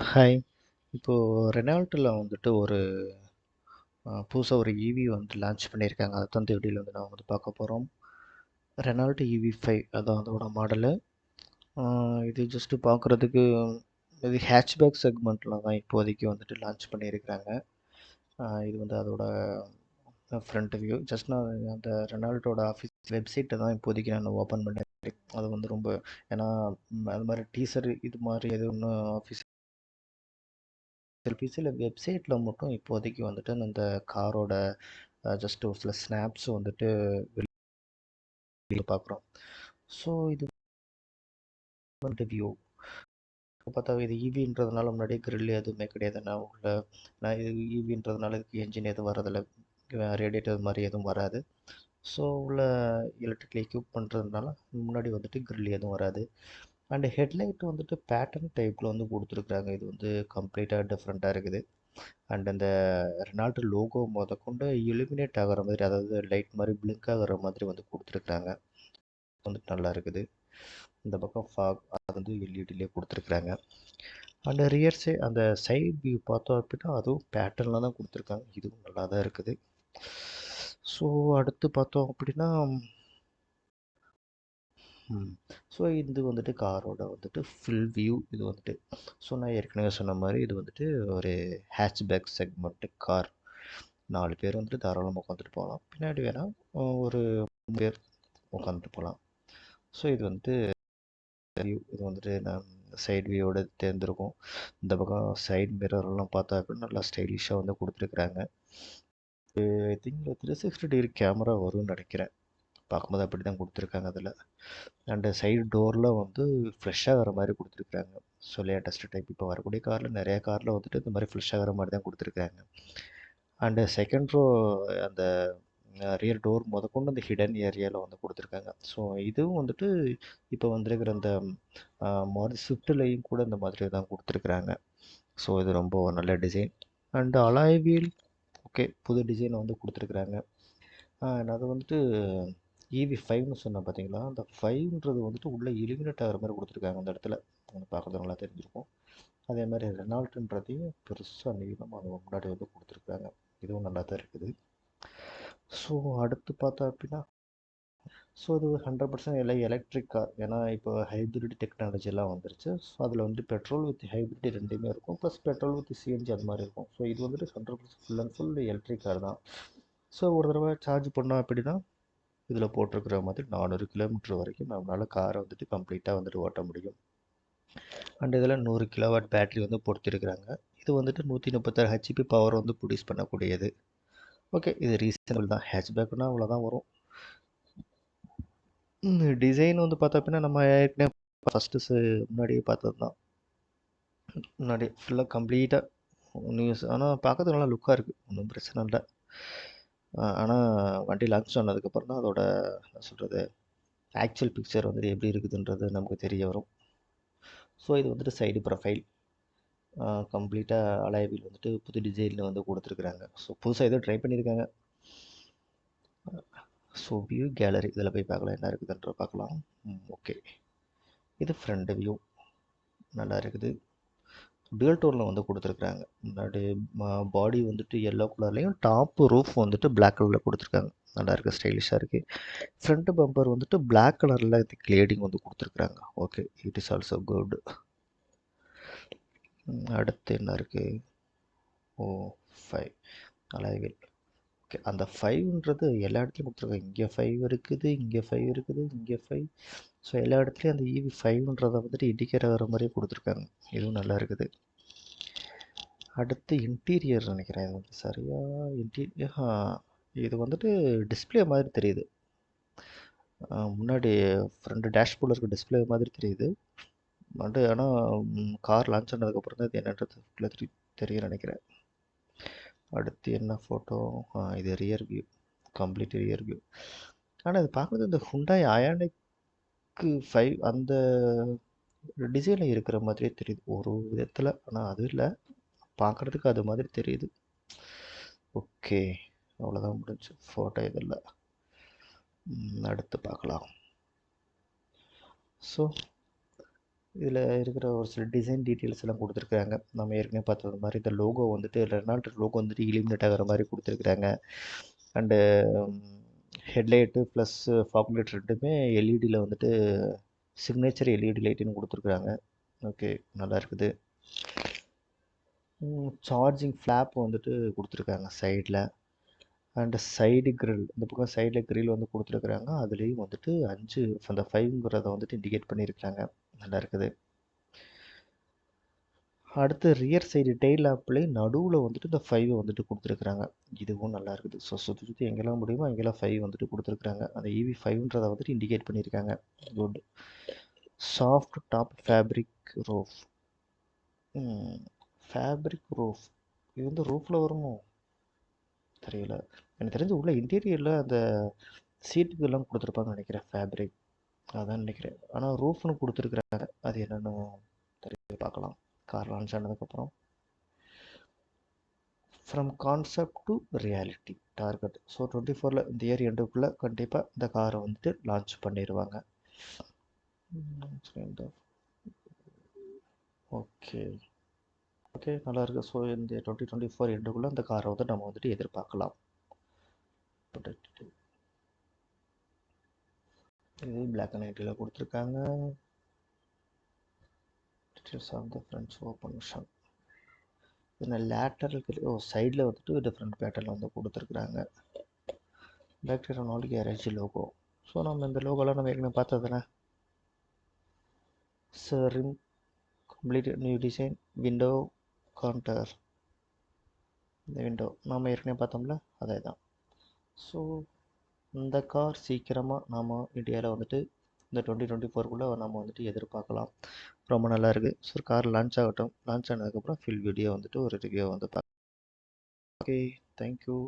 Hi. இப்போ ரெனால்ட்டில வந்துட்டு ஒரு புதுசா ஒரு ஈவி வந்து லான்ச் பண்ணியிருக்காங்க. அத தான் இந்த வீடியோல வந்து நான் வந்து பார்க்க போறோம். ரெனால்ட் EV5 அதான் அதோட மாடலு. ஆ இது ஜஸ்ட்டு பார்க்குறதுக்கு இது ஹேட்ச்பேக் செக்மெண்ட்ல தான் இப்போதைக்கு வந்துட்டு லான்ச் பண்ணியிருக்காங்க. இது வந்து அதோட ஃப்ரண்ட் வியூ. ஜஸ்ட் நான் அந்த ரெனால்ட்டோட ஆஃபீஸ் வெப்சைட்ட தான் இப்போதைக்கு நான் ஓப்பன் பண்ணியிருக்கேன். அது வந்து ரொம்ப ஏன்னா அது மாரி டீசர் இது மாரி எதுவும் இன்னும் பிசியில் வெப்சைட்டில் மட்டும் இப்போதைக்கு வந்துட்டு அந்த காரோட ஜஸ்ட் ஒரு சில ஸ்னாப்ஸ் வந்துட்டு வெளியே பார்க்குறோம். ஸோ இது வந்துட்டு வியூ பார்த்தா இது ஈவின்றதுனால முன்னாடியே கிரில் எதுவுமே கிடையாது. நான் இது ஈவின்றதுனால இதுக்கு என்ஜின் எதுவும் வரதில்லை, ரேடியேட்டர் மாதிரி எதுவும் வராது. ஸோ உள்ள எலக்ட்ரிக்கல் எக்யூப் பண்ணுறதுனால முன்னாடி வந்துட்டு கிரில் எதுவும் வராது. அண்டு ஹெட்லைட் வந்துட்டு பேட்டர்ன் டைப்பில் வந்து கொடுத்துருக்குறாங்க. இது வந்து கம்ப்ளீட்டாக டிஃப்ரெண்ட்டாக இருக்குது. அண்ட் அந்த ரெனால்ட் லோகோ முதற்கொண்டு இலுமினேட் ஆகிற மாதிரி, அதாவது லைட் மாதிரி பிளிங்க் ஆகிற மாதிரி வந்து கொடுத்துருக்குறாங்க. வந்துட்டு நல்லா இருக்குது. இந்த பக்கம் ஃபாக் அது வந்து எல்இடிலே கொடுத்துருக்குறாங்க. அண்ட் ரியர் அந்த சைட் வியூ பார்த்தோம் அப்படின்னா அதுவும் பேட்டர்னில் தான் கொடுத்துருக்காங்க. இதுவும் நல்லா தான் இருக்குது. ஸோ அடுத்து பார்த்தோம் அப்படின்னா ஸோ இது வந்துட்டு காரோட வந்துட்டு ஃபுல் வியூ. இது வந்துட்டு நான் ஏற்கனவே சொன்ன மாதிரி இது வந்துட்டு ஒரு ஹேட்ச்பேக் செக்மெண்ட்டு கார். 4 பேர் வந்துட்டு தாராளமாக உட்காந்துட்டு போகலாம். பின்னாடி வேணால் ஒரு 3 பேர் உட்காந்துட்டு போகலாம். ஸோ இது வந்துட்டு வியூ. இது வந்துட்டு நான் சைட் வியூவோட தேர்ந்திருக்கும். இந்த பக்கம் சைட் மிரர்லாம் பார்த்தா அப்படின்னா நல்லா ஸ்டைலிஷாக வந்து கொடுத்துருக்குறாங்க. ஐ திங்க் 360 டிகிரி கேமரா வரும்னு நினைக்கிறேன். பார்க்கும்போது அப்படி தான் கொடுத்துருக்காங்க அதில். அண்டு சைடு டோரில் வந்து ஃப்ரெஷ்ஷாக வர மாதிரி கொடுத்துருக்குறாங்க. ஸோ லேட்டஸ்ட் டைப் இப்போ வரக்கூடிய காரில் நிறையா காரில் வந்துட்டு இந்த மாதிரி ஃப்ரெஷ்ஷாக வர மாதிரி தான் கொடுத்துருக்காங்க. அண்டு செகண்ட் ரோ அந்த ரியர் டோர் முதற்கொண்டு அந்த ஹிடன் ஏரியாவில் வந்து கொடுத்துருக்காங்க. ஸோ இதுவும் வந்துட்டு இப்போ வந்திருக்கிற அந்த மாருதி ஸ்விஃப்ட்லேயும் கூட இந்த மாதிரி தான் கொடுத்துருக்குறாங்க. ஸோ இது ரொம்ப நல்ல design. And alloy wheel okay, புது டிசைன் வந்து கொடுத்துருக்குறாங்க. அது வந்துட்டு EV5ன்னு சொன்னேன் பார்த்தீங்களா, அந்த 5ன்றது வந்துட்டு உள்ளே இலுமினேட் ஆகிற மாதிரி கொடுத்துருக்காங்க. அந்த இடத்துல பார்க்குறது நல்லா தெரிஞ்சிருக்கும். அதே மாதிரி ரெனால்ட்டுன்றதையும் பெருசாக நீளமாக அது முன்னாடி வந்து கொடுத்துருக்காங்க. இதுவும் நல்லா தான் இருக்குது. ஸோ அடுத்து பார்த்தா அப்படின்னா இது 100% எல்லாம் எலக்ட்ரிக் கார். ஏன்னா இப்போ ஹைப்ரிட் டெக்னாலஜிலாம் வந்துருச்சு. ஸோ அதில் வந்து பெட்ரோல் வித் ஹைப்ரிட் ரெண்டுமே இருக்கும். ப்ளஸ் பெட்ரோல் வித் சிஎன்ஜி அது மாதிரி இருக்கும். ஸோ இது வந்துட்டு 100% full and full electric car தான். ஸோ ஒரு தடவை சார்ஜ் பண்ணோம் அப்படின்னா இதில் போட்டிருக்கிற மாதிரி 400 கிலோமீட்டர் வரைக்கும் நம்மளால் காரை வந்துட்டு கம்ப்ளீட்டாக வந்துட்டு ஓட்ட முடியும். அண்ட் இதில் 100 கிலோவாட் பேட்டரி வந்து பொறுத்திருக்கிறாங்க. இது வந்துட்டு 136 ஹெச்பி பவர் வந்து ப்ரொடியூஸ் பண்ணக்கூடியது. ஓகே, இது ரீசனபிள் தான். ஹேட்ச்பேக்னா அவ்வளோதான் வரும். டிசைன் வந்து பார்த்தா அப்படின்னா நம்ம ஏற்கனவே ஃபஸ்ட்டு முன்னாடியே பார்த்தது தான். முன்னாடி ஃபுல்லாக கம்ப்ளீட்டாக நியூஸ். ஆனால் பார்க்கறதுக்கு நல்லா லுக்காக இருக்குது, ஒன்றும் பிரச்சனை இல்லை. ஆனால் வண்டி லான்ச் ஆனதுக்கப்புறம் தான் அதோட என்ன சொல்கிறது ஆக்சுவல் பிக்சர் வந்துட்டு எப்படி இருக்குதுன்றது நமக்கு தெரிய வரும். ஸோ இது வந்துட்டு சைடு ப்ரொஃபைல் கம்ப்ளீட்டாக அலாய் வீல் வந்துட்டு புது டிசைனில் வந்து கொடுத்துருக்குறாங்க. ஸோ புதுசாக எதுவும் ட்ரை பண்ணியிருக்காங்க. ஸோ வியூ கேலரி இதில் போய் பார்க்கலாம் என்ன இருக்குதுன்ற பார்க்கலாம். ஓகே, இது ஃப்ரண்ட் வியூ நல்லா இருக்குது. டுவல் டோனில் வந்து கொடுத்துருக்குறாங்க. முன்னாடி பாடி வந்துட்டு எல்லோ கலர்லேயும் டாப்பு ரூஃப் வந்துட்டு பிளாக் கலரில் கொடுத்துருக்காங்க. நல்லா இருக்குது, ஸ்டைலிஷாக இருக்குது. ஃப்ரண்ட் பம்பர் வந்துட்டு பிளாக் கலரில் இது கிளேடிங் வந்து கொடுத்துருக்குறாங்க. Okay, it is also good. அடுத்து என்ன இருக்குது? 5 அலைவில். ஓகே, அந்த 5ன்றது எல்லா இடத்துலையும் கொடுத்துருக்காங்க. இங்கே 5 இருக்குது, இங்கே 5 இருக்குது, இங்கே 5. ஸோ எல்லா இடத்துலையும் அந்த EV5ன்றதை வந்துட்டு இண்டிகேட் ஆகிற மாதிரியே கொடுத்துருக்காங்க. இதுவும் நல்லா இருக்குது. அடுத்து இன்டீரியர் நினைக்கிறேன். இது வந்து சரியாக இது வந்துட்டு டிஸ்பிளே மாதிரி தெரியுது. முன்னாடி ஃப்ரண்ட் டேஷ்போர்டில் இருக்க டிஸ்பிளே மாதிரி தெரியுது. ஆனால் கார் லான்ச் ஆனதுக்கப்புறம் தான் இது என்னன்றது தெரியும் நினைக்கிறேன். அடுத்து என்ன ஃபோட்டோ? இது rear view, complete rear view. ஆனால் இது பார்க்குறது இந்த ஹுண்டாய் அயானிக் 5 அந்த டிசைனில் இருக்கிற மாதிரியே தெரியுது ஒரு விதத்தில். ஆனால் அது இல்லை, பார்க்குறதுக்கு அது மாதிரி தெரியுது. ஓகே, அவ்வளோதான் முடிஞ்சு ஃபோட்டோ இதில். அடுத்து பார்க்கலாம். ஸோ இதில் இருக்கிற ஒரு சில டிசைன் டீட்டெயில்ஸ் எல்லாம் கொடுத்துருக்காங்க. நம்ம ஏற்கனவே பார்த்தது மாதிரி இந்த லோகோ வந்துட்டு ரெனால்ட் லோகோ வந்துட்டு இலிமினேட் ஆகிற மாதிரி கொடுத்துருக்குறாங்க. And headlight plus fog light ரெண்டுமே எல்இடியில் வந்துட்டு சிக்னேச்சர் எல்இடி லைட்டுன்னு கொடுத்துருக்குறாங்க. ஓகே, நல்லா இருக்குது. சார்ஜிங் ஃப்ளாப் வந்துட்டு கொடுத்துருக்காங்க சைடில். அண்டு சைடு கிரில், இந்த பக்கம் சைடில் கிரில் வந்து கொடுத்துருக்குறாங்க. அதுலேயும் வந்துட்டு 5 அந்த 5ங்கிறத வந்துட்டு இண்டிகேட் பண்ணியிருக்கிறாங்க. நல்லா இருக்குது. அடுத்து ரியர் சைடு டெயில் லேம்ப்லேயும் நடுவில் வந்துட்டு இந்த 5 வந்துட்டு கொடுத்துருக்குறாங்க. இதுவும் நல்லா இருக்குது. ஸோ சுற்றி சுற்றி எங்கெல்லாம் முடியுமோ அங்கெல்லாம் 5 வந்துட்டு கொடுத்துருக்குறாங்க. அந்த EV 5ன்றதை வந்துட்டு இண்டிகேட் பண்ணியிருக்காங்க. Good. Soft top fabric roof. Fabric roof இது வந்து ரூஃபில் வருமோ தெரியல. எனக்கு தெரிஞ்சு உள்ள இன்டீரியரில் அந்த சீட்டுக்கெல்லாம் கொடுத்துருப்பாங்கன்னு நினைக்கிறேன். ஃபேப்ரிக் அதான் நினைக்கிறேன். ஆனால் ரூஃப்னு கொடுத்துருக்குறாங்க. அது என்னென்னு தெரியல, பார்க்கலாம் கார் லான்ச் ஆனதுக்கப்புறம். From concept to reality target. So 24ல் இந்த இயர் எண்டுக்குள்ளே கண்டிப்பாக இந்த காரை வந்துட்டு லான்ச் பண்ணிடுவாங்க. ஓகே ஓகே, நல்லாயிருக்கு. ஸோ இந்த 2024 எண்டுக்குள்ளே இந்த காரை வந்து நம்ம வந்துட்டு எதிர்பார்க்கலாம். இது பிளாக் அண்ட் ஒயிட்டில் கொடுத்துருக்காங்க. Details of the fronts open mission. இதில் லேட்டரல் சைடில் வந்துட்டு டிஃப்ரெண்ட் பேட்டர்னில் வந்து கொடுத்துருக்குறாங்க. பேக்டீரியா நாளைக்கு கேரேஜ் லோகோ. ஸோ நம்ம இந்த லோகோலாம் நம்ம ஏற்கனவே பார்த்ததுதானே. Rim complete new design window counter. இந்த விண்டோ நம்ம ஏற்கனவே பார்த்தோம்ல, அதே தான். ஸோ இந்த கார் சீக்கிரமாக நாம் இந்தியாவில் வந்துட்டு இந்த 2024க்குள்ளே நம்ம வந்துட்டு எதிர்பார்க்கலாம். ரொம்ப நல்லா இருக்குது. ஸோ கார் லான்ச் ஆகட்டும். லான்ச் ஆனதுக்கப்புறம் ஃபுல் வீடியோ வந்துட்டு ஒரு ரிவ்யூ வந்து பார்க்கலாம். Okay, thank you.